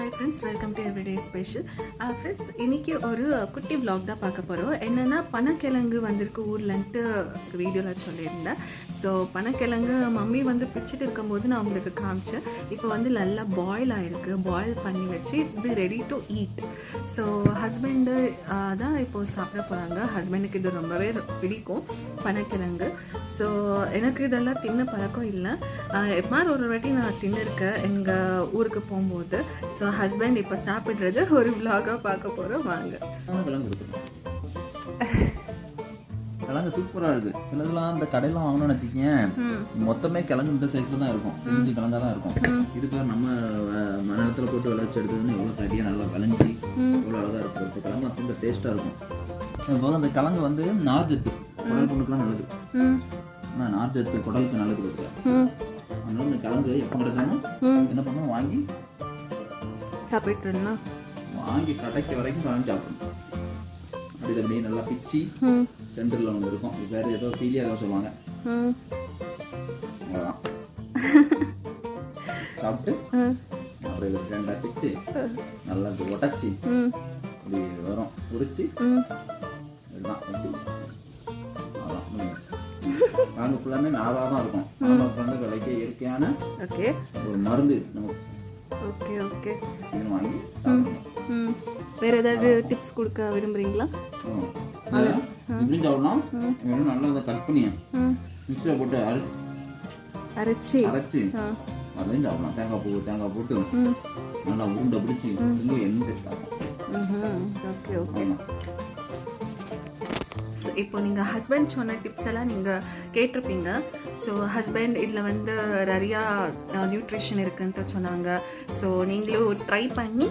Hi friends, welcome to everyday special. Friends, இன்றைக்கி ஒரு குட்டி vlog தான் பார்க்க போகிறோம். என்னென்னா பனக்கிழங்கு வந்திருக்கு ஊர்லன்ட்டு வீடியோவில் சொல்லியிருந்தேன். ஸோ பனக்கிழங்கு மம்மி பிச்சுட்டு இருக்கும்போது நான் உங்களுக்கு காமிச்சேன். இப்போ நல்லா பாயில் ஆகிருக்கு. பாயில் பண்ணி வச்சு இது ready to eat. So husband தான் இப்போது சாப்பிட போகிறாங்க. ஹஸ்பண்டுக்கு இது ரொம்பவே பிடிக்கும் பனக்கிழங்கு. ஸோ எனக்கு இதெல்லாம் தின்ன பழக்கம் இல்லை. எப்பமாதிரி ஒரு வாட்டி நான் தின்னுருக்கேன் எங்கள் ஊருக்கு போகும்போது. ஸோ ஹஸ்பண்ட் இப்போ சாப்பிட்றது ஒரு விலாகாக பார்க்க போகிறோம். வாங்க. கிழங்கு சூப்பராக இருக்குது. சிலதுலாம் அந்த கடையெல்லாம் வாங்கணும்னு வச்சுக்கேன், மொத்தமே கிழங்கு இந்த சைஸில் தான் இருக்கும். பிரிஞ்சு கிழங்காக தான் இருக்கும். இது பேர் நம்ம நிலத்தில் போட்டு விளைச்சி எடுத்ததுன்னு எவ்வளோ கட்டியாக நல்லா விளைஞ்சி எவ்வளோ அழகாக இருக்கும். இப்போ கிழங்கு ரொம்ப டேஸ்ட்டாக இருக்கும். அதுபோக அந்த கிழங்கு நார்ஜத்து குடல் பொண்ணுக்குலாம் நல்லது. ஆனால் நார்ஜத்து குடலுக்கு நல்லது கொடுக்குறேன். அதனால இந்த கிழங்கு எப்போ கிடைச்சாலும் என்ன பண்ணணும், வாங்கி சாப்பிட்டுருந்தா வாங்கி கடைக்கு வரைக்கும் வாங்கி சாப்பிடணும். அப்படி அப்படியே நல்லா பிச்சு சென்டரில் ஒன்று இருக்கும். இது வேறு ஏதோ ஃபீலியாக சொல்லுவாங்க. அவ்வளோதான் சாப்பிட்டு அப்புறம் இது ரெண்டாக பிச்சு நல்லா உடச்சி அப்படி வரும் உரிச்சு இதுதான் வச்சு அவ்வளோதான். நாங்க ஃபுல்லாமே நாராக தான் இருக்கும். நமக்கு விலைக்கு இயற்கையான ஒரு மருந்து நமக்கு. ஓகே ஓகே, இது வாங்கி வேற ஏதாவது டிப்ஸ் கொடுக்க விரும்புறீங்களா? இப்படி சாப்பிடலாம். நல்லா அதை கட் பண்ணி மிக்சியில் போட்டு அரைச்சி அதையும் சாப்பிடலாம். தேங்காய் போட்டு நல்லா உருண்டை பிடிச்சி இன்னும் என்ன டேஸ்ட் ஆகும். Okay okay. இப்போ நீங்கள் ஹஸ்பண்ட் சொன்ன டிப்ஸ் எல்லாம் நீங்கள் கேட்டிருப்பீங்க. ஸோ ஹஸ்பண்ட் இதில் நிறையா நியூட்ரிஷன் இருக்குன்ட்டு சொன்னாங்க. ஸோ நீங்களும் ட்ரை பண்ணி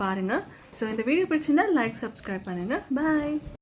பாருங்கள். ஸோ இந்த வீடியோ பிடிச்சிருந்தா லைக், சப்ஸ்கிரைப் பண்ணுங்கள். பாய்.